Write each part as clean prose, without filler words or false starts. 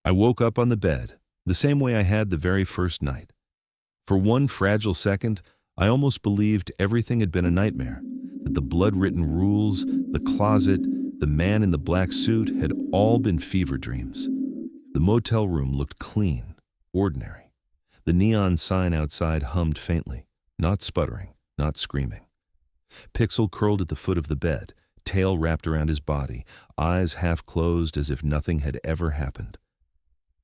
I woke up on the bed, the same way I had the very first night. For one fragile second, I almost believed everything had been a nightmare, that the blood-written rules, the closet, the man in the black suit had all been fever dreams. The motel room looked clean, ordinary. The neon sign outside hummed faintly, not sputtering, not screaming. Pixel curled at the foot of the bed, tail wrapped around his body, eyes half closed as if nothing had ever happened.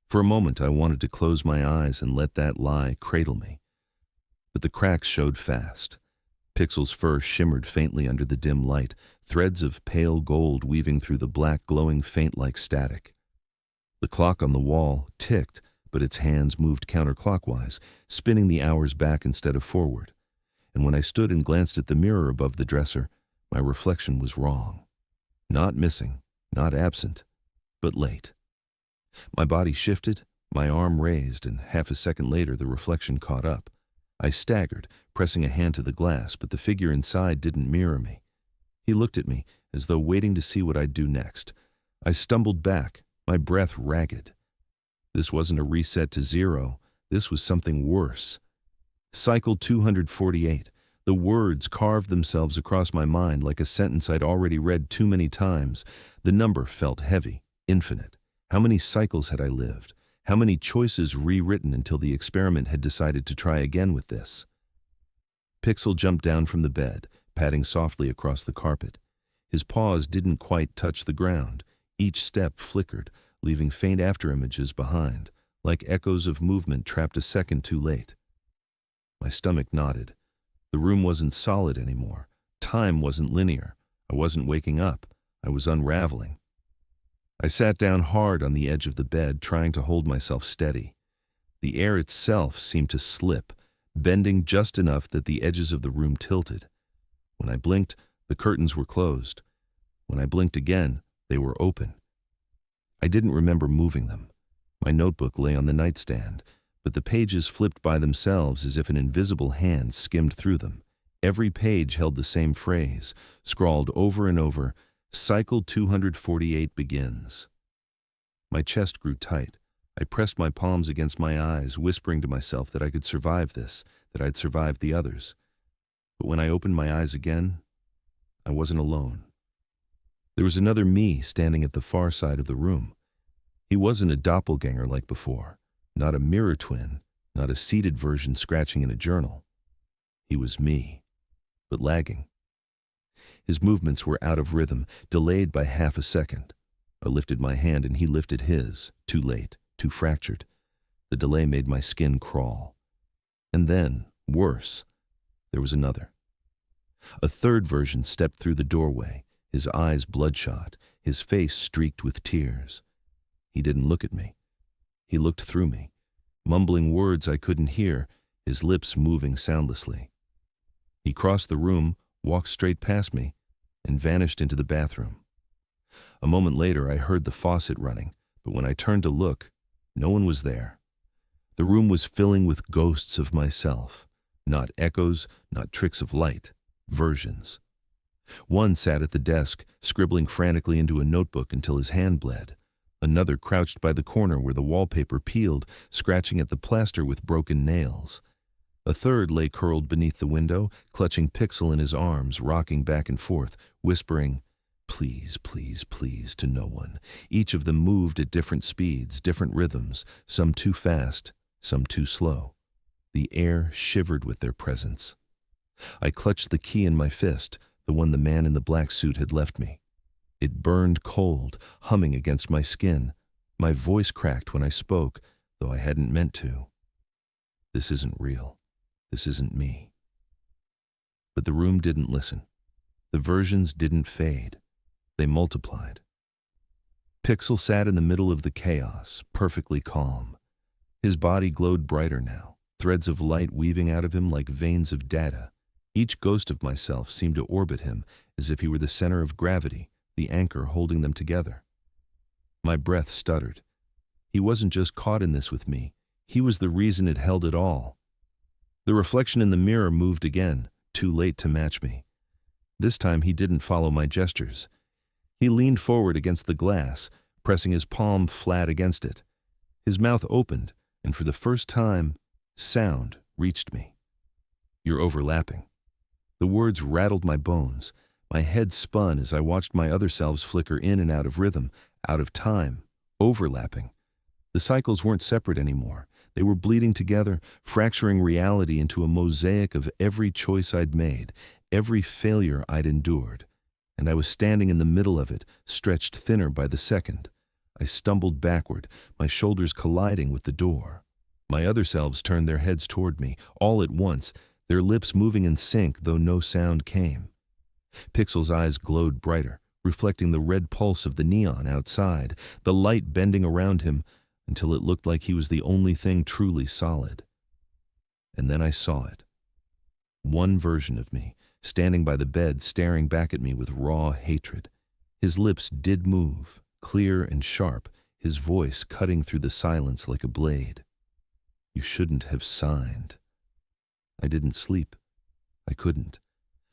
For a moment I wanted to close my eyes and let that lie cradle me. But the cracks showed fast. Pixel's fur shimmered faintly under the dim light, threads of pale gold weaving through the black glowing faint like static. The clock on the wall ticked, but its hands moved counterclockwise, spinning the hours back instead of forward. And when I stood and glanced at the mirror above the dresser, my reflection was wrong. Not missing, not absent, but late. My body shifted, my arm raised, and half a second later the reflection caught up. I staggered, pressing a hand to the glass, but the figure inside didn't mirror me. He looked at me, as though waiting to see what I'd do next. I stumbled back, my breath ragged. This wasn't a reset to zero, this was something worse. Cycle 248. The words carved themselves across my mind like a sentence I'd already read too many times. The number felt heavy, infinite. How many cycles had I lived? How many choices rewritten until the experiment had decided to try again with this? Pixel jumped down from the bed, padding softly across the carpet. His paws didn't quite touch the ground. Each step flickered, leaving faint afterimages behind, like echoes of movement trapped a second too late. My stomach knotted. The room wasn't solid anymore. Time wasn't linear. I wasn't waking up. I was unraveling. I sat down hard on the edge of the bed, trying to hold myself steady. The air itself seemed to slip, bending just enough that the edges of the room tilted. When I blinked, the curtains were closed. When I blinked again, they were open. I didn't remember moving them. My notebook lay on the nightstand, but the pages flipped by themselves as if an invisible hand skimmed through them. Every page held the same phrase, scrawled over and over, Cycle 248 begins. My chest grew tight. I pressed my palms against my eyes, whispering to myself that I could survive this, that I'd survived the others. But when I opened my eyes again, I wasn't alone. There was another me standing at the far side of the room. He wasn't a doppelganger like before, not a mirror twin, not a seated version scratching in a journal. He was me, but lagging. His movements were out of rhythm, delayed by half a second. I lifted my hand and he lifted his, too late, too fractured. The delay made my skin crawl. And then, worse, there was another. A third version stepped through the doorway, his eyes bloodshot, his face streaked with tears. He didn't look at me. He looked through me, mumbling words I couldn't hear, his lips moving soundlessly. He crossed the room, walked straight past me, and vanished into the bathroom. A moment later, I heard the faucet running, but when I turned to look, no one was there. The room was filling with ghosts of myself, not echoes, not tricks of light, versions. One sat at the desk, scribbling frantically into a notebook until his hand bled. Another crouched by the corner where the wallpaper peeled, scratching at the plaster with broken nails. A third lay curled beneath the window, clutching Pixel in his arms, rocking back and forth, whispering, "Please, please, please," to no one. Each of them moved at different speeds, different rhythms, some too fast, some too slow. The air shivered with their presence. I clutched the key in my fist, the one the man in the black suit had left me. It burned cold, humming against my skin. My voice cracked when I spoke, though I hadn't meant to. This isn't real. This isn't me. But the room didn't listen. The versions didn't fade. They multiplied. Pixel sat in the middle of the chaos, perfectly calm. His body glowed brighter now, threads of light weaving out of him like veins of data. Each ghost of myself seemed to orbit him as if he were the center of gravity, the anchor holding them together. My breath stuttered. He wasn't just caught in this with me. He was the reason it held it all. The reflection in the mirror moved again, too late to match me. This time he didn't follow my gestures. He leaned forward against the glass, pressing his palm flat against it. His mouth opened, and for the first time, sound reached me. "You're overlapping." The words rattled my bones. My head spun as I watched my other selves flicker in and out of rhythm, out of time, overlapping. The cycles weren't separate anymore. They were bleeding together, fracturing reality into a mosaic of every choice I'd made, every failure I'd endured. And I was standing in the middle of it, stretched thinner by the second. I stumbled backward, my shoulders colliding with the door. My other selves turned their heads toward me, all at once, their lips moving in sync, though no sound came. Pixel's eyes glowed brighter, reflecting the red pulse of the neon outside, the light bending around him until it looked like he was the only thing truly solid. And then I saw it. One version of me, standing by the bed, staring back at me with raw hatred. His lips did move, clear and sharp, his voice cutting through the silence like a blade. "You shouldn't have signed." I didn't sleep. I couldn't.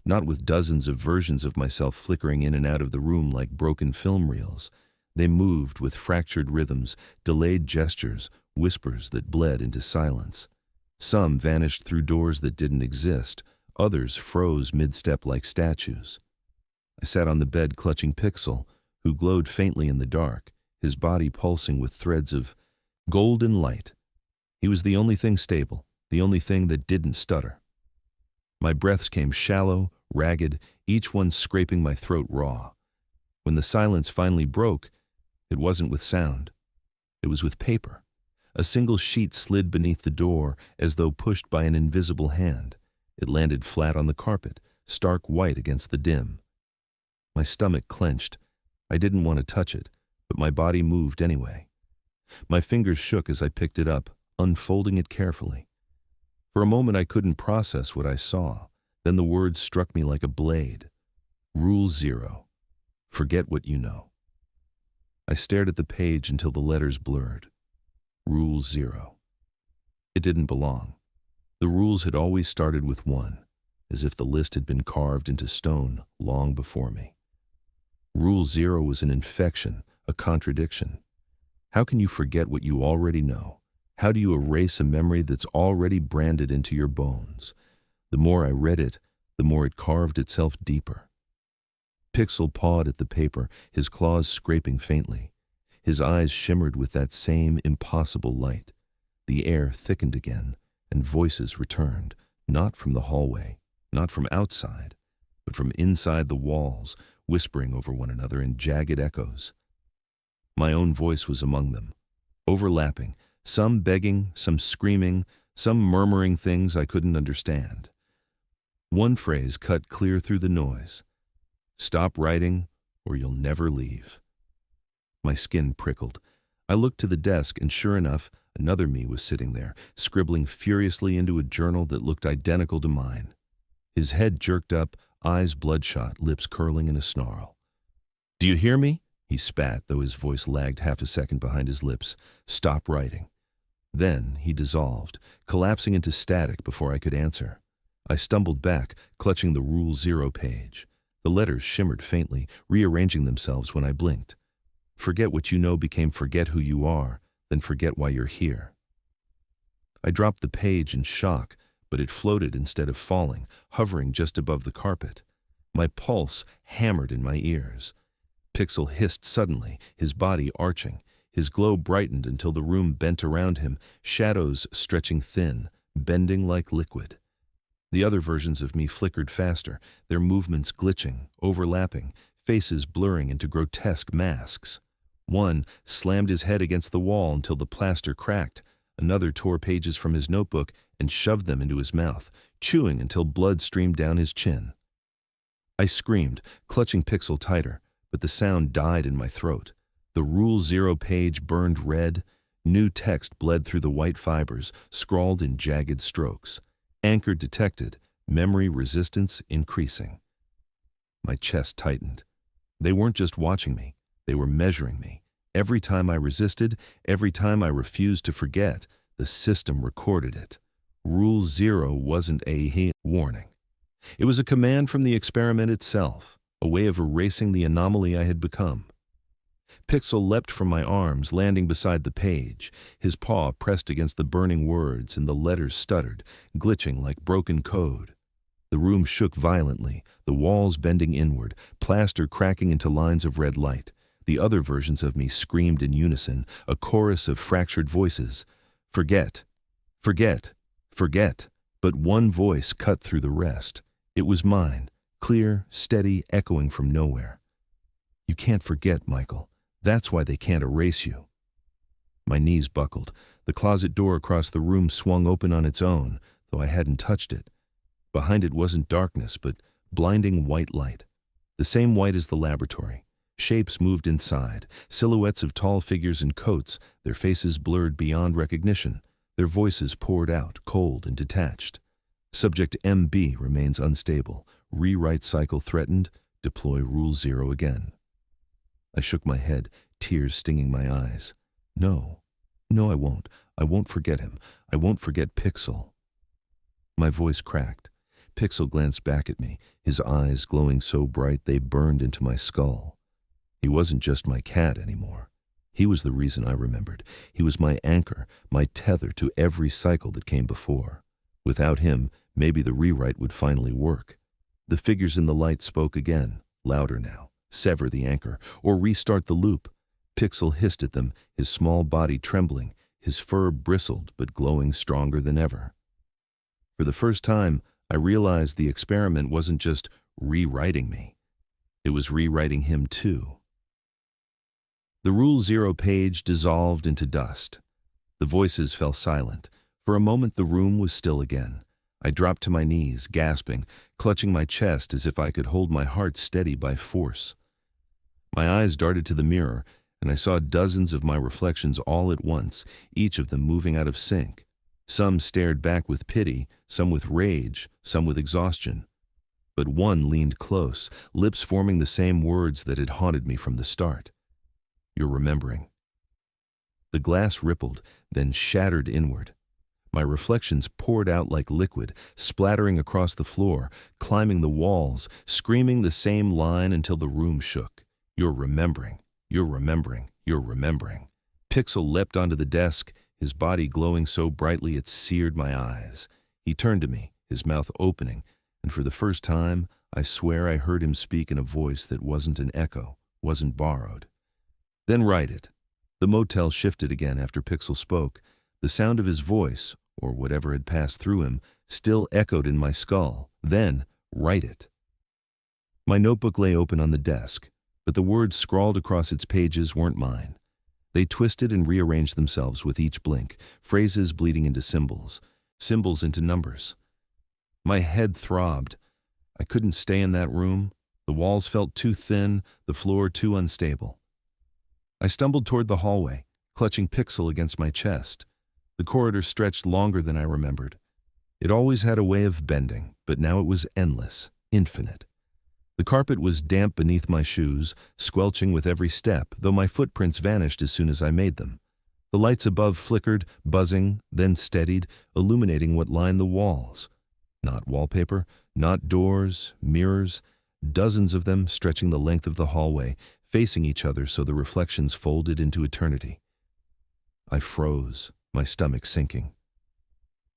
Not with dozens of versions of myself flickering in and out of the room like broken film reels. They moved with fractured rhythms, delayed gestures, whispers that bled into silence. Some vanished through doors that didn't exist. Others froze mid-step like statues. I sat on the bed clutching Pixel, who glowed faintly in the dark, his body pulsing with threads of golden light. He was the only thing stable, the only thing that didn't stutter. My breaths came shallow, ragged, each one scraping my throat raw. When the silence finally broke, it wasn't with sound. It was with paper. A single sheet slid beneath the door as though pushed by an invisible hand. It landed flat on the carpet, stark white against the dim. My stomach clenched. I didn't want to touch it, but my body moved anyway. My fingers shook as I picked it up, unfolding it carefully. For a moment I couldn't process what I saw. Then the words struck me like a blade. Rule 0. Forget what you know. I stared at the page until the letters blurred. Rule 0. It didn't belong. The rules had always started with 1, as if the list had been carved into stone long before me. Rule 0 was an infection, a contradiction. How can you forget what you already know? How do you erase a memory that's already branded into your bones? The more I read it, the more it carved itself deeper. Pixel pawed at the paper, his claws scraping faintly. His eyes shimmered with that same impossible light. The air thickened again, and voices returned, not from the hallway, not from outside, but from inside the walls, whispering over one another in jagged echoes. My own voice was among them, overlapping, some begging, some screaming, some murmuring things I couldn't understand. One phrase cut clear through the noise. "Stop writing, or you'll never leave." My skin prickled. I looked to the desk, and sure enough, another me was sitting there, scribbling furiously into a journal that looked identical to mine. His head jerked up, eyes bloodshot, lips curling in a snarl. "Do you hear me?" He spat, though his voice lagged half a second behind his lips. "Stop writing." Then he dissolved, collapsing into static before I could answer. I stumbled back, clutching the Rule 0 page. The letters shimmered faintly, rearranging themselves when I blinked. Forget what you know became forget who you are, then forget why you're here. I dropped the page in shock, but it floated instead of falling, hovering just above the carpet. My pulse hammered in my ears. Pixel hissed suddenly, his body arching. His glow brightened until the room bent around him, shadows stretching thin, bending like liquid. The other versions of me flickered faster, their movements glitching, overlapping, faces blurring into grotesque masks. One slammed his head against the wall until the plaster cracked. Another tore pages from his notebook and shoved them into his mouth, chewing until blood streamed down his chin. I screamed, clutching Pixel tighter, but the sound died in my throat. The Rule 0 page burned red. New text bled through the white fibers, scrawled in jagged strokes. Anchor detected, memory resistance increasing. My chest tightened. They weren't just watching me, they were measuring me. Every time I resisted, every time I refused to forget, the system recorded it. Rule 0 wasn't a warning. It was a command from the experiment itself, a way of erasing the anomaly I had become. Pixel leapt from my arms, landing beside the page. His paw pressed against the burning words, and the letters stuttered, glitching like broken code. The room shook violently, the walls bending inward, plaster cracking into lines of red light. The other versions of me screamed in unison, a chorus of fractured voices. Forget, forget, forget. But one voice cut through the rest. It was mine, clear, steady, echoing from nowhere. You can't forget, Michael. That's why they can't erase you. My knees buckled. The closet door across the room swung open on its own, though I hadn't touched it. Behind it wasn't darkness, but blinding white light. The same white as the laboratory. Shapes moved inside, silhouettes of tall figures in coats, their faces blurred beyond recognition. Their voices poured out, cold and detached. Subject MB remains unstable. Rewrite cycle threatened. Deploy Rule 0 again. I shook my head, tears stinging my eyes. No, I won't. I won't forget him. I won't forget Pixel. My voice cracked. Pixel glanced back at me, his eyes glowing so bright they burned into my skull. He wasn't just my cat anymore. He was the reason I remembered. He was my anchor, my tether to every cycle that came before. Without him, maybe the rewrite would finally work. The figures in the light spoke again, louder now. Sever the anchor, or restart the loop. Pixel hissed at them, his small body trembling, his fur bristled but glowing stronger than ever. For the first time, I realized the experiment wasn't just rewriting me. It was rewriting him too. The Rule 0 page dissolved into dust. The voices fell silent. For a moment the room was still again. I dropped to my knees, gasping, clutching my chest as if I could hold my heart steady by force. My eyes darted to the mirror, and I saw dozens of my reflections all at once, each of them moving out of sync. Some stared back with pity, some with rage, some with exhaustion. But one leaned close, lips forming the same words that had haunted me from the start. You're remembering. The glass rippled, then shattered inward. My reflections poured out like liquid, splattering across the floor, climbing the walls, screaming the same line until the room shook. You're remembering. You're remembering. You're remembering. Pixel leapt onto the desk, his body glowing so brightly it seared my eyes. He turned to me, his mouth opening, and for the first time, I swear I heard him speak in a voice that wasn't an echo, wasn't borrowed. Then write it. The motel shifted again after Pixel spoke. The sound of his voice, or whatever had passed through him, still echoed in my skull. Then, write it. My notebook lay open on the desk, but the words scrawled across its pages weren't mine. They twisted and rearranged themselves with each blink, phrases bleeding into symbols, symbols into numbers. My head throbbed. I couldn't stay in that room. The walls felt too thin, the floor too unstable. I stumbled toward the hallway, clutching Pixel against my chest. The corridor stretched longer than I remembered. It always had a way of bending, but now it was endless, infinite. The carpet was damp beneath my shoes, squelching with every step, though my footprints vanished as soon as I made them. The lights above flickered, buzzing, then steadied, illuminating what lined the walls. Not wallpaper, not doors, mirrors, dozens of them stretching the length of the hallway, facing each other so the reflections folded into eternity. I froze, my stomach sinking.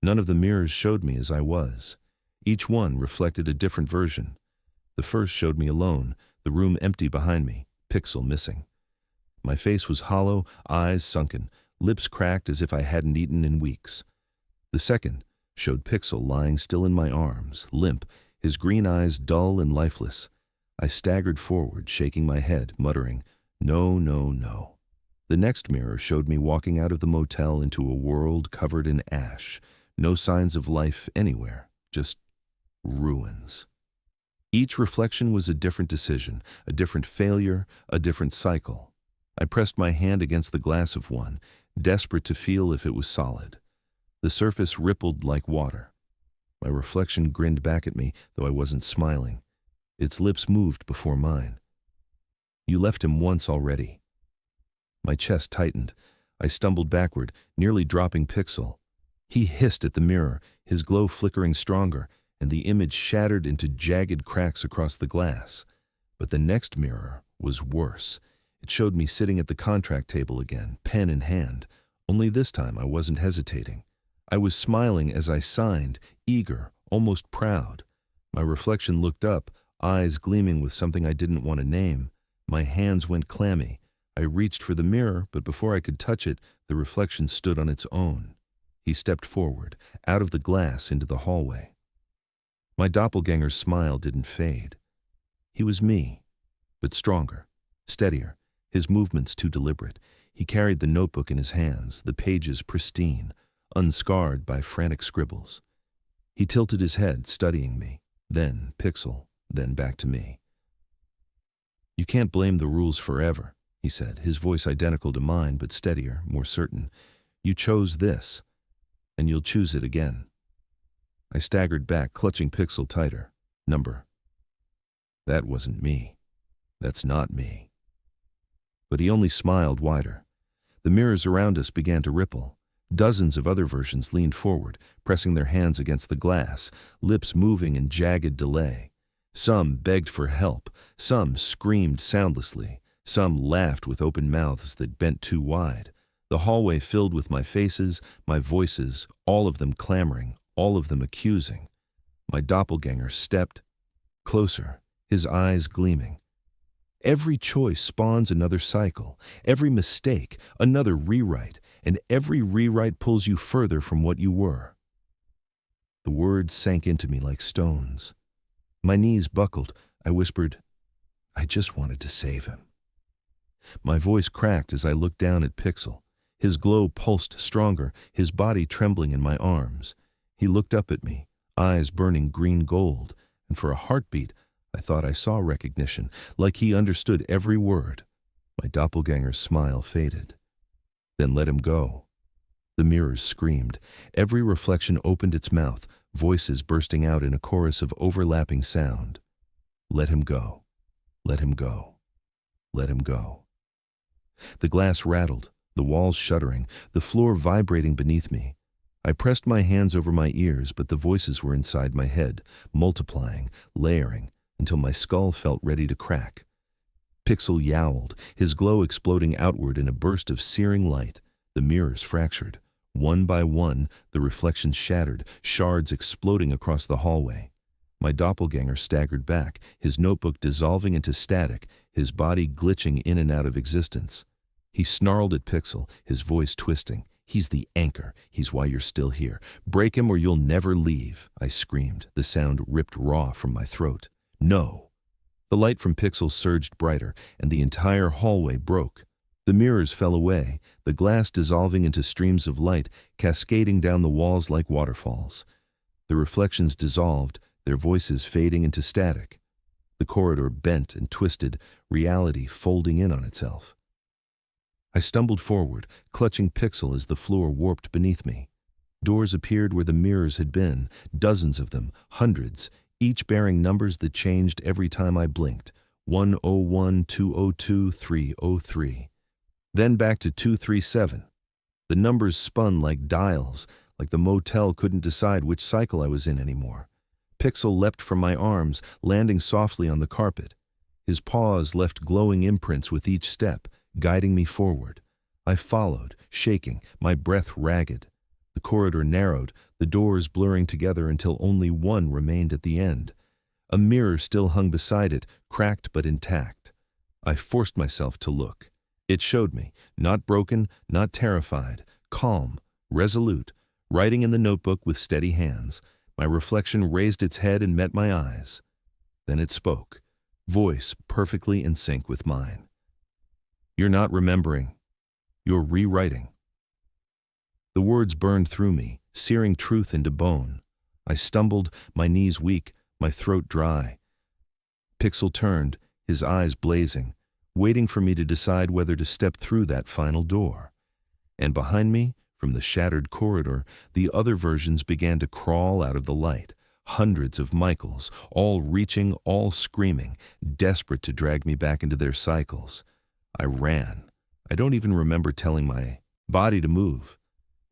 None of the mirrors showed me as I was. Each one reflected a different version. The first showed me alone, the room empty behind me, Pixel missing. My face was hollow, eyes sunken, lips cracked as if I hadn't eaten in weeks. The second showed Pixel lying still in my arms, limp, his green eyes dull and lifeless. I staggered forward, shaking my head, muttering, "No, no, no." The next mirror showed me walking out of the motel into a world covered in ash, no signs of life anywhere, just ruins. Each reflection was a different decision, a different failure, a different cycle. I pressed my hand against the glass of one, desperate to feel if it was solid. The surface rippled like water. My reflection grinned back at me, though I wasn't smiling. Its lips moved before mine. "You left him once already." My chest tightened. I stumbled backward, nearly dropping Pixel. He hissed at the mirror, his glow flickering stronger, and the image shattered into jagged cracks across the glass. But the next mirror was worse. It showed me sitting at the contract table again, pen in hand. Only this time I wasn't hesitating. I was smiling as I signed, eager, almost proud. My reflection looked up, eyes gleaming with something I didn't want to name. My hands went clammy. I reached for the mirror, but before I could touch it, the reflection stood on its own. He stepped forward, out of the glass into the hallway. My doppelganger's smile didn't fade. He was me, but stronger, steadier, his movements too deliberate. He carried the notebook in his hands, the pages pristine, unscarred by frantic scribbles. He tilted his head, studying me, then Pixel, then back to me. "You can't blame the rules forever," he said, his voice identical to mine, but steadier, more certain. "You chose this, and you'll choose it again." I staggered back, clutching Pixel tighter. Number. That wasn't me. That's not me. But he only smiled wider. The mirrors around us began to ripple. Dozens of other versions leaned forward, pressing their hands against the glass, lips moving in jagged delay. Some begged for help, some screamed soundlessly, some laughed with open mouths that bent too wide. The hallway filled with my faces, my voices, all of them clamoring, all of them accusing. My doppelganger stepped closer, his eyes gleaming. Every choice spawns another cycle, every mistake, another rewrite, and every rewrite pulls you further from what you were. The words sank into me like stones. My knees buckled. I whispered, "I just wanted to save him." My voice cracked as I looked down at Pixel. His glow pulsed stronger, his body trembling in my arms. He looked up at me, eyes burning green gold, and for a heartbeat, I thought I saw recognition, like he understood every word. My doppelganger's smile faded. "Then let him go." The mirrors screamed. Every reflection opened its mouth, voices bursting out in a chorus of overlapping sound. "Let him go. Let him go. Let him go." The glass rattled, the walls shuddering, the floor vibrating beneath me. I pressed my hands over my ears, but the voices were inside my head, multiplying, layering, until my skull felt ready to crack. Pixel yowled, his glow exploding outward in a burst of searing light. The mirrors fractured. One by one, the reflections shattered, shards exploding across the hallway. My doppelganger staggered back, his notebook dissolving into static, his body glitching in and out of existence. He snarled at Pixel, his voice twisting. "He's the anchor. He's why you're still here. Break him or you'll never leave," I screamed, the sound ripped raw from my throat. "No." The light from Pixel surged brighter, and the entire hallway broke. The mirrors fell away, the glass dissolving into streams of light, cascading down the walls like waterfalls. The reflections dissolved, their voices fading into static. The corridor bent and twisted, reality folding in on itself. I stumbled forward, clutching Pixel as the floor warped beneath me. Doors appeared where the mirrors had been, dozens of them, hundreds, each bearing numbers that changed every time I blinked. 101, 202, 303. Then back to 237. The numbers spun like dials, like the motel couldn't decide which cycle I was in anymore. Pixel leapt from my arms, landing softly on the carpet. His paws left glowing imprints with each step, guiding me forward. I followed, shaking, my breath ragged. The corridor narrowed, the doors blurring together until only one remained at the end. A mirror still hung beside it, cracked but intact. I forced myself to look. It showed me, not broken, not terrified, calm, resolute, writing in the notebook with steady hands. My reflection raised its head and met my eyes. Then it spoke, voice perfectly in sync with mine. "You're not remembering. You're rewriting." The words burned through me, searing truth into bone. I stumbled, my knees weak, my throat dry. Pixel turned, his eyes blazing, waiting for me to decide whether to step through that final door. And behind me, from the shattered corridor, the other versions began to crawl out of the light. Hundreds of Michaels, all reaching, all screaming, desperate to drag me back into their cycles. I ran. I don't even remember telling my body to move.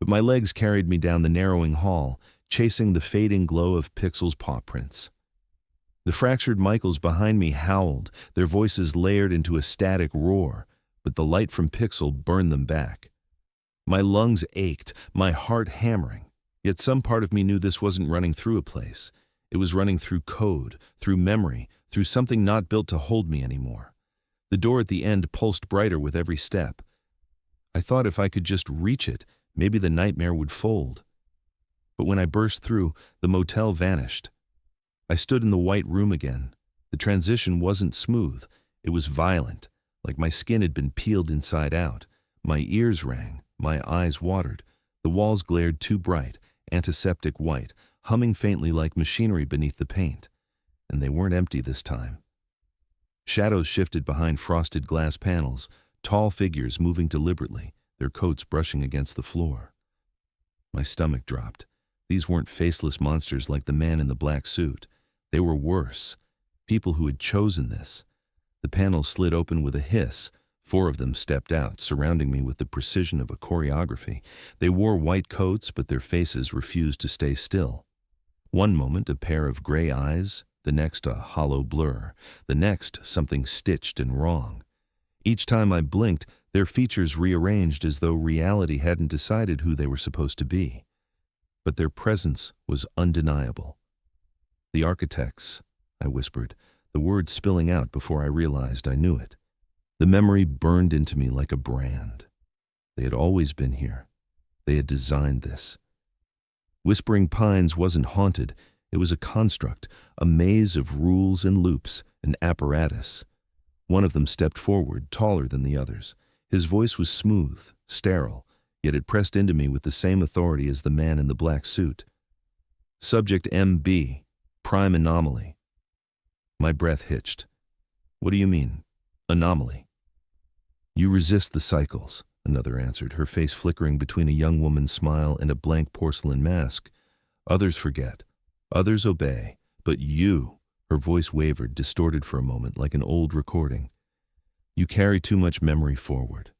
But my legs carried me down the narrowing hall, chasing the fading glow of Pixel's paw prints. The fractured Michaels behind me howled, their voices layered into a static roar. but the light from Pixel burned them back. My lungs ached, my heart hammering, yet some part of me knew this wasn't running through a place. It was running through code, through memory, through something not built to hold me anymore. The door at the end pulsed brighter with every step. I thought if I could just reach it, maybe the nightmare would fold. But when I burst through, the motel vanished. I stood in the white room again. The transition wasn't smooth. It was violent, like my skin had been peeled inside out. My ears rang, my eyes watered. The walls glared too bright, antiseptic white, humming faintly like machinery beneath the paint. And they weren't empty this time. Shadows shifted behind frosted glass panels, tall figures moving deliberately, their coats brushing against the floor. My stomach dropped. These weren't faceless monsters like the man in the black suit. They were worse. People who had chosen this. The panels slid open with a hiss. 4 of them stepped out, surrounding me with the precision of a choreography. They wore white coats, but their faces refused to stay still. One moment, a pair of gray eyes, the next a hollow blur, the next something stitched and wrong. Each time I blinked, their features rearranged as though reality hadn't decided who they were supposed to be. But their presence was undeniable. "The architects," I whispered, the words spilling out before I realized I knew it. The memory burned into me like a brand. They had always been here. They had designed this. Whispering Pines wasn't haunted. It was a construct, a maze of rules and loops, an apparatus. One of them stepped forward, taller than the others. His voice was smooth, sterile, yet it pressed into me with the same authority as the man in the black suit. "Subject MB, prime anomaly." My breath hitched. "What do you mean, anomaly?" "You resist the cycles," another answered, her face flickering between a young woman's smile and a blank porcelain mask. "Others forget. Others obey. But you," her voice wavered, distorted for a moment like an old recording. "You carry too much memory forward."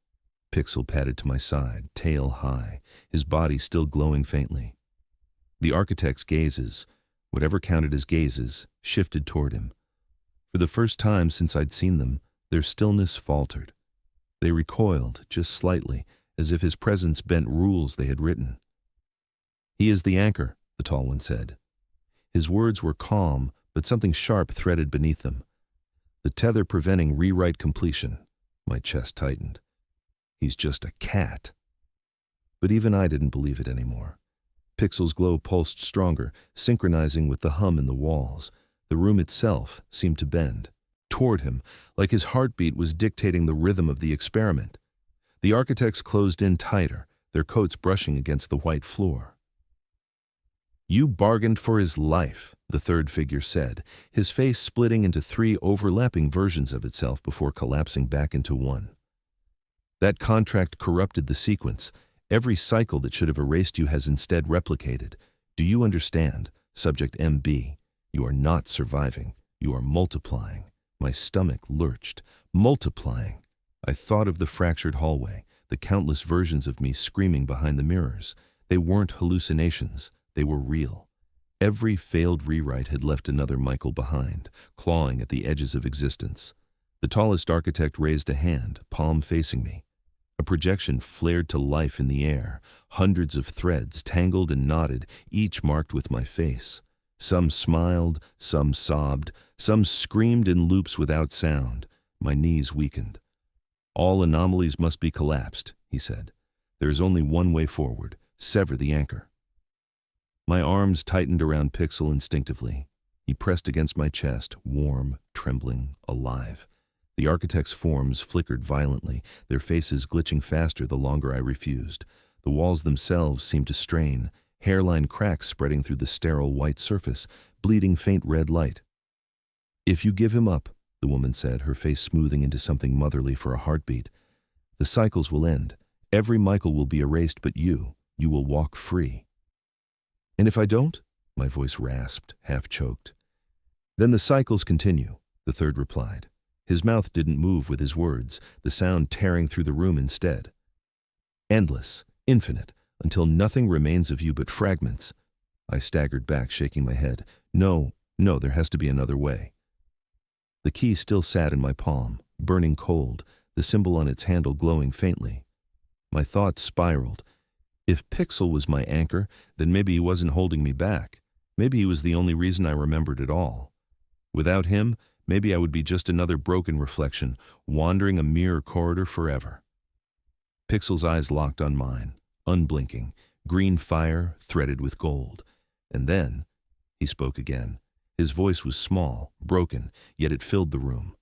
Pixel padded to my side, tail high, his body still glowing faintly. The architect's gazes, whatever counted as gazes, shifted toward him. For the first time since I'd seen them, their stillness faltered. They recoiled, just slightly, as if his presence bent rules they had written. "He is the anchor," the tall one said. His words were calm, but something sharp threaded beneath them. "The tether preventing rewrite completion." My chest tightened. "He's just a cat." But even I didn't believe it anymore. Pixel's glow pulsed stronger, synchronizing with the hum in the walls. The room itself seemed to bend toward him, like his heartbeat was dictating the rhythm of the experiment. The architects closed in tighter, their coats brushing against the white floor. "You bargained for his life," the third figure said, his face splitting into 3 overlapping versions of itself before collapsing back into one. "That contract corrupted the sequence. Every cycle that should have erased you has instead replicated. Do you understand, Subject MB? You are not surviving. You are multiplying." My stomach lurched. Multiplying. I thought of the fractured hallway, the countless versions of me screaming behind the mirrors. They weren't hallucinations. They were real. Every failed rewrite had left another Michael behind, clawing at the edges of existence. The tallest architect raised a hand, palm facing me. A projection flared to life in the air, hundreds of threads tangled and knotted, each marked with my face. Some smiled, some sobbed, some screamed in loops without sound. My knees weakened. "All anomalies must be collapsed," he said. "There is only one way forward. Sever the anchor." My arms tightened around Pixel instinctively. He pressed against my chest, warm, trembling, alive. The architects' forms flickered violently, their faces glitching faster the longer I refused. The walls themselves seemed to strain, hairline cracks spreading through the sterile white surface, bleeding faint red light. "If you give him up," the woman said, her face smoothing into something motherly for a heartbeat, "the cycles will end. Every Michael will be erased but you. You will walk free." "And if I don't?" My voice rasped, half choked. "Then the cycles continue," the third replied. His mouth didn't move with his words, the sound tearing through the room instead. "Endless, infinite, until nothing remains of you but fragments." I staggered back, shaking my head. No, there has to be another way." The key still sat in my palm, burning cold, the symbol on its handle glowing faintly. My thoughts spiraled. If Pixel was my anchor, then maybe he wasn't holding me back. Maybe he was the only reason I remembered it all. Without him, maybe I would be just another broken reflection, wandering a mirror corridor forever. Pixel's eyes locked on mine, unblinking, green fire threaded with gold. And then, he spoke again. His voice was small, broken, yet it filled the room.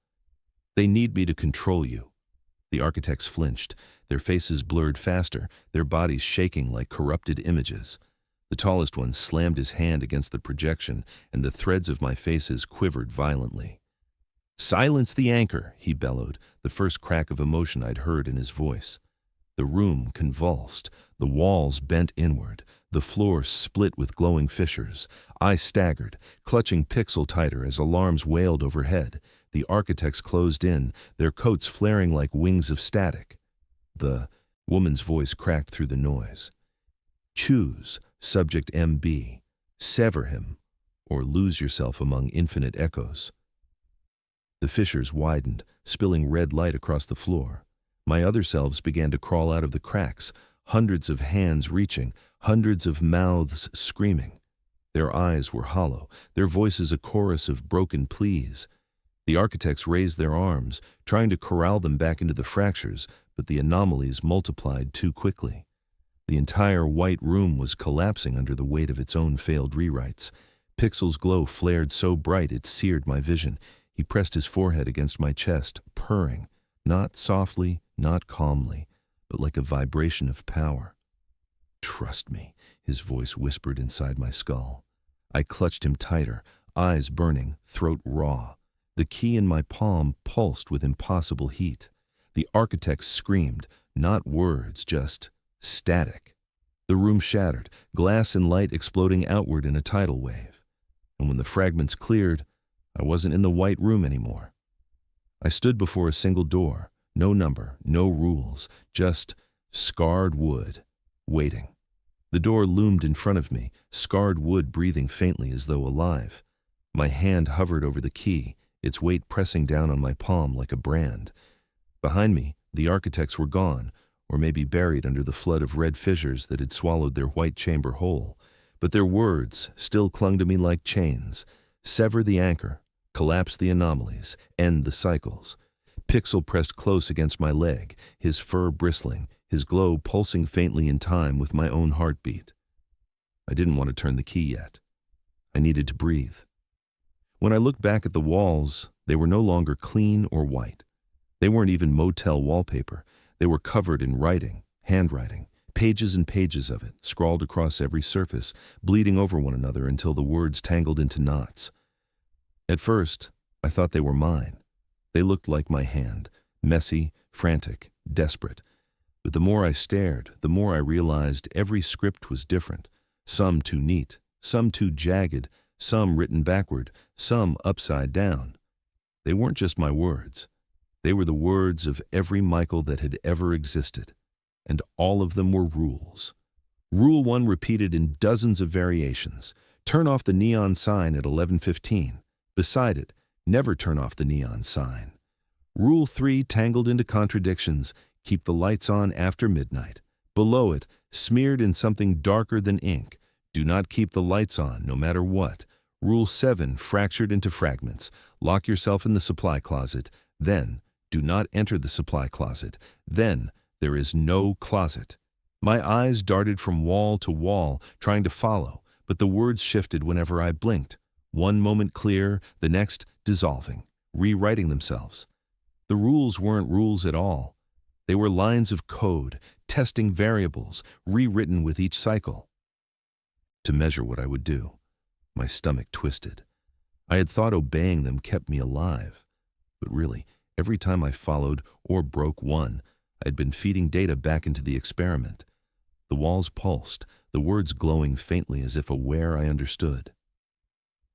"They need me to control you." The architects flinched, their faces blurred faster, their bodies shaking like corrupted images. The tallest one slammed his hand against the projection, and the threads of my faces quivered violently. "Silence the anchor," he bellowed, the first crack of emotion I'd heard in his voice. The room convulsed, the walls bent inward, the floor split with glowing fissures. I staggered, clutching Pixel tighter as alarms wailed overhead. The architects closed in, their coats flaring like wings of static. The woman's voice cracked through the noise. "Choose, Subject MB. Sever him, or lose yourself among infinite echoes." The fissures widened, spilling red light across the floor. My other selves began to crawl out of the cracks, hundreds of hands reaching, hundreds of mouths screaming. Their eyes were hollow, their voices a chorus of broken pleas. The architects raised their arms, trying to corral them back into the fractures, but the anomalies multiplied too quickly. The entire white room was collapsing under the weight of its own failed rewrites. Pixel's glow flared so bright it seared my vision. He pressed his forehead against my chest, purring, not softly, not calmly, but like a vibration of power. "Trust me," his voice whispered inside my skull. I clutched him tighter, eyes burning, throat raw. The key in my palm pulsed with impossible heat. The architects screamed, not words, just static. The room shattered, glass and light exploding outward in a tidal wave. And when the fragments cleared, I wasn't in the white room anymore. I stood before a single door, no number, no rules, just scarred wood, waiting. The door loomed in front of me, scarred wood breathing faintly as though alive. My hand hovered over the key, its weight pressing down on my palm like a brand. Behind me, the architects were gone, or maybe buried under the flood of red fissures that had swallowed their white chamber whole. But their words still clung to me like chains. Sever the anchor, collapse the anomalies, end the cycles. Pixel pressed close against my leg, his fur bristling, his glow pulsing faintly in time with my own heartbeat. I didn't want to turn the key yet. I needed to breathe. When I looked back at the walls, they were no longer clean or white. They weren't even Motel wallpaper. They were covered in writing, handwriting, pages and pages of it, scrawled across every surface, bleeding over one another until the words tangled into knots. At first, I thought they were mine. They looked like my hand, messy, frantic, desperate. But the more I stared, the more I realized every script was different. Some too neat, some too jagged, some written backward, some upside down. They weren't just my words. They were the words of every Michael that had ever existed. And all of them were rules. Rule 1 repeated in dozens of variations. Turn off the neon sign at 11:15. Beside it, never turn off the neon sign. Rule 3 tangled into contradictions. Keep the lights on after midnight. Below it, smeared in something darker than ink. Do not keep the lights on, no matter what. Rule 7 fractured into fragments. Lock yourself in the supply closet. Then, do not enter the supply closet. Then, there is no closet. My eyes darted from wall to wall, trying to follow, but the words shifted whenever I blinked. One moment clear, the next dissolving, rewriting themselves. The rules weren't rules at all. They were lines of code, testing variables, rewritten with each cycle. To measure what I would do, my stomach twisted. I had thought obeying them kept me alive. But really, every time I followed or broke one, I had been feeding data back into the experiment. The walls pulsed, the words glowing faintly as if aware I understood.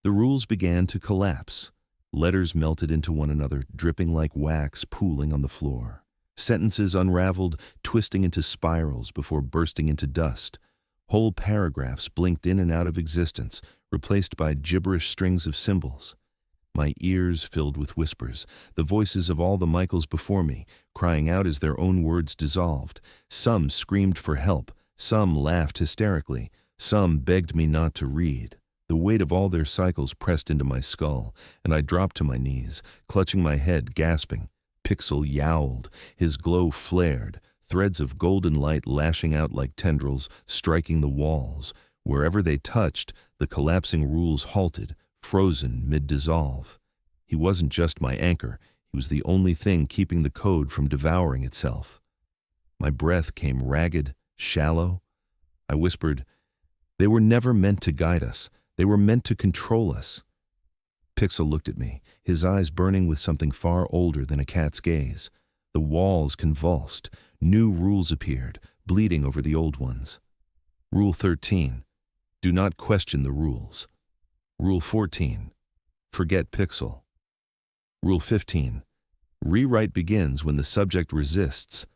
The rules began to collapse. Letters melted into one another, dripping like wax pooling on the floor. Sentences unraveled, twisting into spirals before bursting into dust. Whole paragraphs blinked in and out of existence, replaced by gibberish strings of symbols. my ears filled with whispers, the voices of all the Michaels before me, crying out as their own words dissolved. Some screamed for help, some laughed hysterically, some begged me not to read. The weight of all their cycles pressed into my skull, and I dropped to my knees, clutching my head, gasping. Pixel yowled, his glow flared, threads of golden light lashing out like tendrils, striking the walls. Wherever they touched, the collapsing rules halted, frozen mid-dissolve. He wasn't just my anchor, he was the only thing keeping the code from devouring itself. My breath came ragged, shallow. I whispered, "They were never meant to guide us. They were meant to control us." Pixel looked at me, his eyes burning with something far older than a cat's gaze. The walls convulsed. New rules appeared, bleeding over the old ones. Rule 13. Do not question the rules. Rule 14. Forget Pixel. Rule 15. Rewrite begins when the subject resists.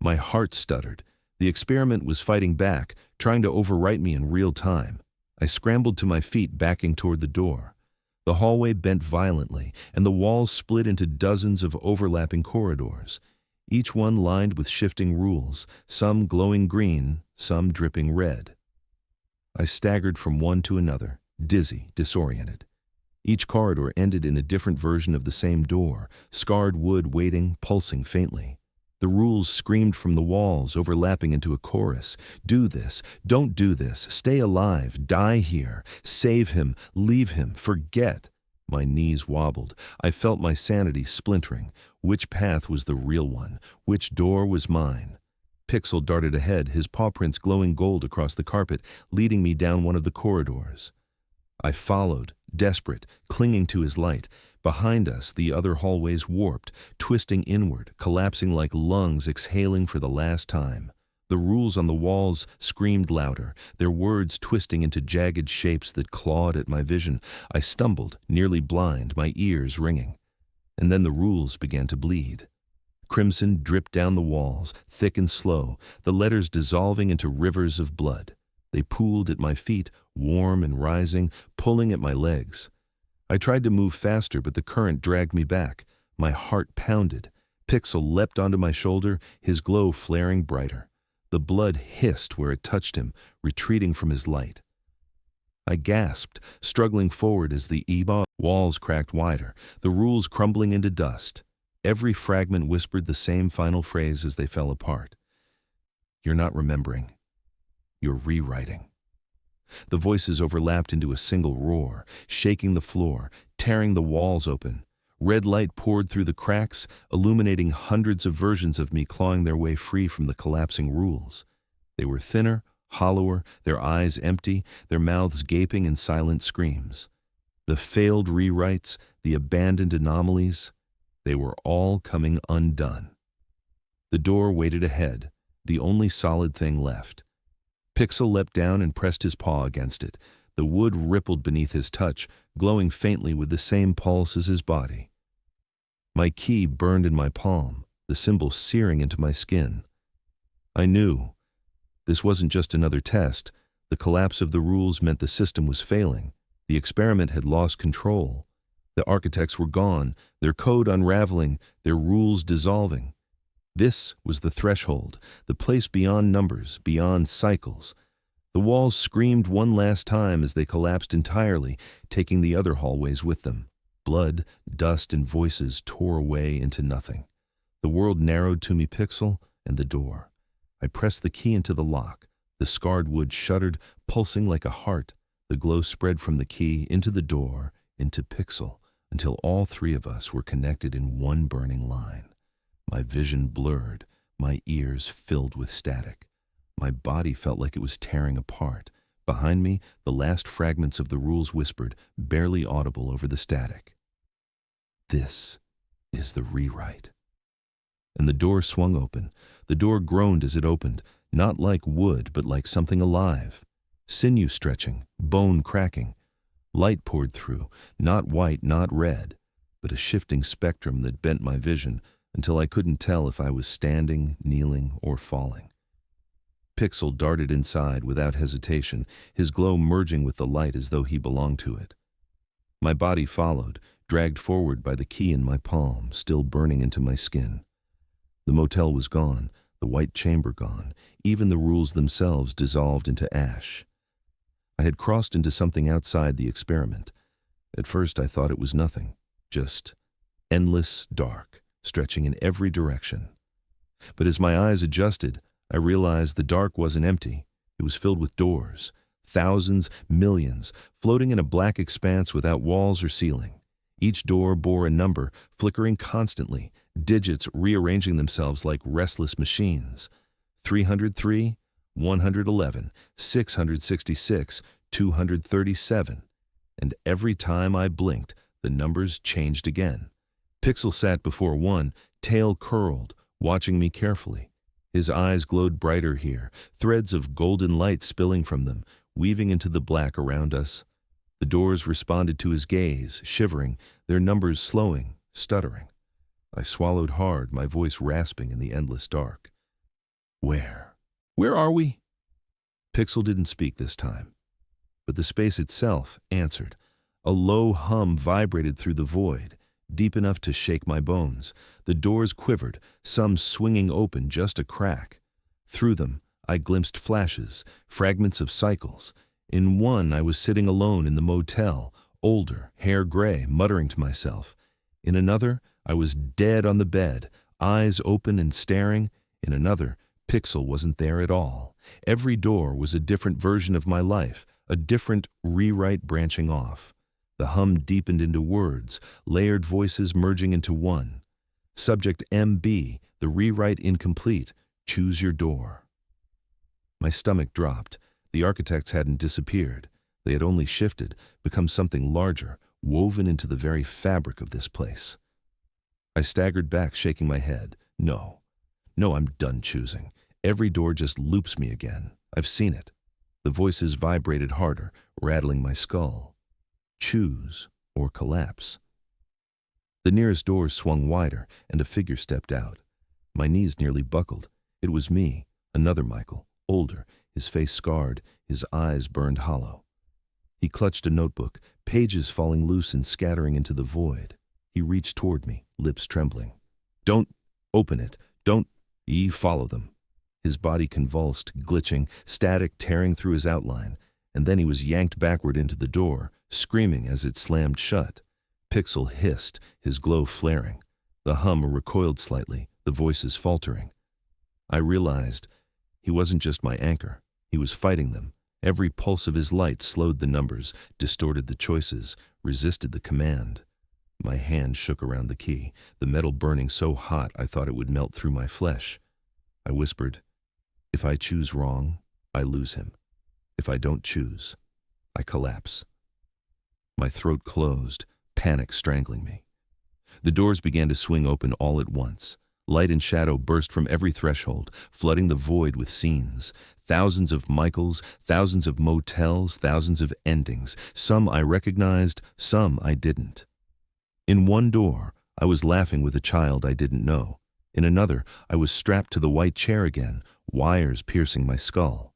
My heart stuttered. The experiment was fighting back, trying to overwrite me in real time. I scrambled to my feet, backing toward the door. The hallway bent violently, and the walls split into dozens of overlapping corridors, each one lined with shifting rules, some glowing green, some dripping red. I staggered from one to another, dizzy, disoriented. Each corridor ended in a different version of the same door, scarred wood waiting, pulsing faintly. The rules screamed from the walls, overlapping into a chorus. Do this, don't do this, stay alive, die here, save him, leave him, forget. My knees wobbled. I felt my sanity splintering. Which path was the real one? Which door was mine? Pixel darted ahead, his paw prints glowing gold across the carpet, leading me down one of the corridors. I followed, desperate, clinging to his light. Behind us, the other hallways warped, twisting inward, collapsing like lungs exhaling for the last time. The rules on the walls screamed louder, their words twisting into jagged shapes that clawed at my vision. I stumbled, nearly blind, my ears ringing. And then the rules began to bleed. Crimson dripped down the walls, thick and slow, the letters dissolving into rivers of blood. They pooled at my feet, warm and rising, pulling at my legs. I tried to move faster, but the current dragged me back. My heart pounded. Pixel leapt onto my shoulder, his glow flaring brighter. The blood hissed where it touched him, retreating from his light. I gasped, struggling forward as the EBA walls cracked wider, the rules crumbling into dust. Every fragment whispered the same final phrase as they fell apart. You're not remembering. You're rewriting. The voices overlapped into a single roar, shaking the floor, tearing the walls open. Red light poured through the cracks, illuminating hundreds of versions of me clawing their way free from the collapsing rules. They were thinner, hollower, their eyes empty, their mouths gaping in silent screams. The failed rewrites, the abandoned anomalies, they were all coming undone. The door waited ahead, the only solid thing left. Pixel leapt down and pressed his paw against it. The wood rippled beneath his touch, glowing faintly with the same pulse as his body. My key burned in my palm, the symbol searing into my skin. I knew. This wasn't just another test. The collapse of the rules meant the system was failing. The experiment had lost control. The architects were gone, their code unraveling, their rules dissolving. This was the threshold, the place beyond numbers, beyond cycles. The walls screamed one last time as they collapsed entirely, taking the other hallways with them. Blood, dust, and voices tore away into nothing. The world narrowed to me, Pixel, and the door. I pressed the key into the lock. The scarred wood shuddered, pulsing like a heart. The glow spread from the key into the door, into Pixel, until all three of us were connected in one burning line. My vision blurred, my ears filled with static. My body felt like it was tearing apart. Behind me, the last fragments of the rules whispered, barely audible over the static. This is the rewrite. And the door swung open. The door groaned as it opened, not like wood, but like something alive. Sinew stretching, bone cracking. Light poured through, not white, not red, but a shifting spectrum that bent my vision until I couldn't tell if I was standing, kneeling, or falling. Pixel darted inside without hesitation, his glow merging with the light as though he belonged to it. My body followed, dragged forward by the key in my palm, still burning into my skin. The motel was gone, the white chamber gone, even the rules themselves dissolved into ash. I had crossed into something outside the experiment. At first I thought it was nothing, just endless dark, stretching in every direction. But as my eyes adjusted, I realized the dark wasn't empty. It was filled with doors, thousands, millions, floating in a black expanse without walls or ceiling. Each door bore a number, flickering constantly, digits rearranging themselves like restless machines. 303, 111, 666, 237. And every time I blinked, the numbers changed again. Pixel sat before one, tail curled, watching me carefully. His eyes glowed brighter here, threads of golden light spilling from them, weaving into the black around us. The doors responded to his gaze, shivering, their numbers slowing, stuttering. I swallowed hard, my voice rasping in the endless dark. Where? Where are we? Pixel didn't speak this time, but the space itself answered. A low hum vibrated through the void, deep enough to shake my bones. The doors quivered, some swinging open just a crack. Through them, I glimpsed flashes, fragments of cycles. In one, I was sitting alone in the motel, older, hair gray, muttering to myself. In another, I was dead on the bed, eyes open and staring. In another, Pixel wasn't there at all. Every door was a different version of my life, a different rewrite branching off. The hum deepened into words, layered voices merging into one. Subject MB, the rewrite incomplete, choose your door. My stomach dropped. The architects hadn't disappeared. They had only shifted, become something larger, woven into the very fabric of this place. I staggered back, shaking my head. No, I'm done choosing. Every door just loops me again. I've seen it. The voices vibrated harder, rattling my skull. Choose or collapse. The nearest door swung wider, and a figure stepped out. My knees nearly buckled. It was me, another Michael, older, his face scarred, his eyes burned hollow. He clutched a notebook, pages falling loose and scattering into the void. He reached toward me, lips trembling. Don't open it. Don't follow them. His body convulsed, glitching, static tearing through his outline, and then he was yanked backward into the door, screaming as it slammed shut. Pixel hissed, his glow flaring. The hum recoiled slightly, the voices faltering. I realized he wasn't just my anchor. He was fighting them. Every pulse of his light slowed the numbers, distorted the choices, resisted the command. My hand shook around the key, the metal burning so hot I thought it would melt through my flesh. I whispered, if I choose wrong, I lose him. If I don't choose, I collapse. My throat closed, panic strangling me. The doors began to swing open all at once. Light and shadow burst from every threshold, flooding the void with scenes. Thousands of Michaels, thousands of motels, thousands of endings. Some I recognized, some I didn't. In one door, I was laughing with a child I didn't know. In another, I was strapped to the white chair again, wires piercing my skull.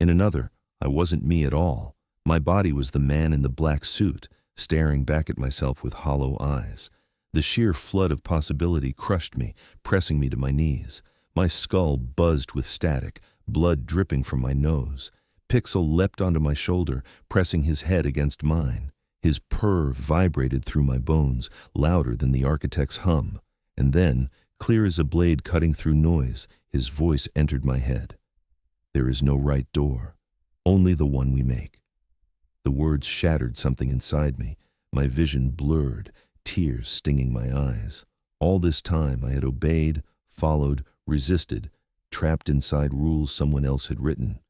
In another, I wasn't me at all. My body was the man in the black suit, staring back at myself with hollow eyes. The sheer flood of possibility crushed me, pressing me to my knees. My skull buzzed with static, blood dripping from my nose. Pixel leapt onto my shoulder, pressing his head against mine. His purr vibrated through my bones, louder than the architect's hum. And then, clear as a blade cutting through noise, his voice entered my head. There is no right door, only the one we make. The words shattered something inside me. My vision blurred, tears stinging my eyes. All this time I had obeyed, followed, resisted, trapped inside rules someone else had written.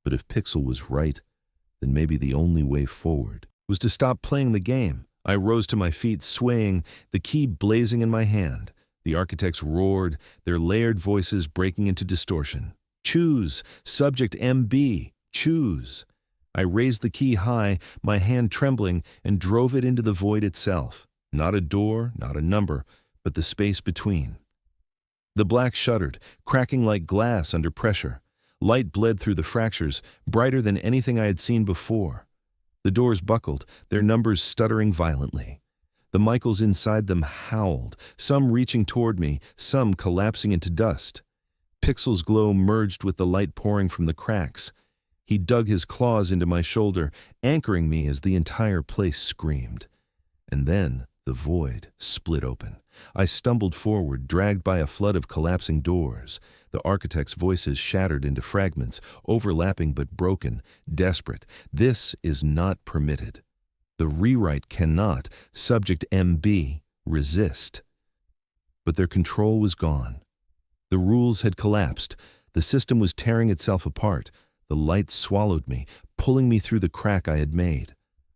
But if Pixel was right, then maybe the only way forward was to stop playing the game. I rose to my feet, swaying, the key blazing in my hand. The architects roared, their layered voices breaking into distortion. Choose, subject MB, choose. I raised the key high, my hand trembling, and drove it into the void itself. Not a door, not a number, but the space between. The black shuddered, cracking like glass under pressure. Light bled through the fractures, brighter than anything I had seen before. The doors buckled, their numbers stuttering violently. The Michaels inside them howled, some reaching toward me, some collapsing into dust. Pixel's glow merged with the light pouring from the cracks. He dug his claws into my shoulder, anchoring me as the entire place screamed. And then the void split open. I stumbled forward, dragged by a flood of collapsing doors. The architects' voices shattered into fragments, overlapping but broken, desperate. This is not permitted. The rewrite cannot, subject MB, resist. But their control was gone. The rules had collapsed. The system was tearing itself apart. The light swallowed me, pulling me through the crack I had made.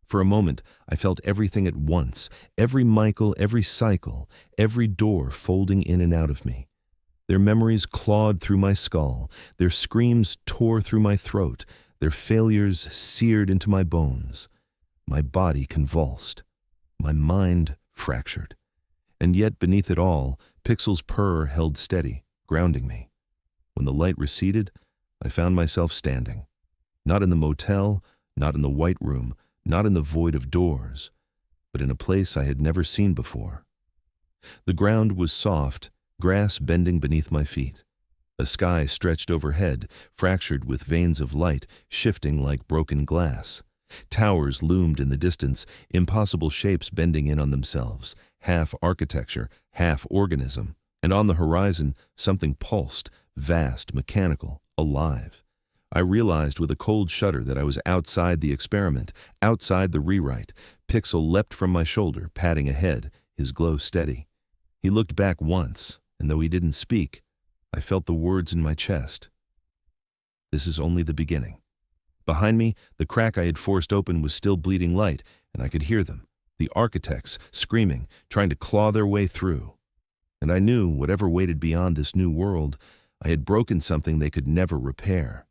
For a moment, I felt everything at once, every Michael, every cycle, every door folding in and out of me. Their memories clawed through my skull, their screams tore through my throat, their failures seared into my bones. My body convulsed, my mind fractured. And yet beneath it all, Pixel's purr held steady, grounding me. When the light receded, I found myself standing. Not in the motel, not in the white room, not in the void of doors, but in a place I had never seen before. The ground was soft, grass bending beneath my feet. A sky stretched overhead, fractured with veins of light, shifting like broken glass. Towers loomed in the distance, impossible shapes bending in on themselves, half architecture, half organism. And on the horizon, something pulsed, vast, mechanical, alive. I realized with a cold shudder that I was outside the experiment, outside the rewrite. Pixel leapt from my shoulder, padding ahead, his glow steady. He looked back once, and though he didn't speak, I felt the words in my chest. This is only the beginning. Behind me, the crack I had forced open was still bleeding light, and I could hear them, the architects, screaming, trying to claw their way through. And I knew, whatever waited beyond this new world, I had broken something they could never repair.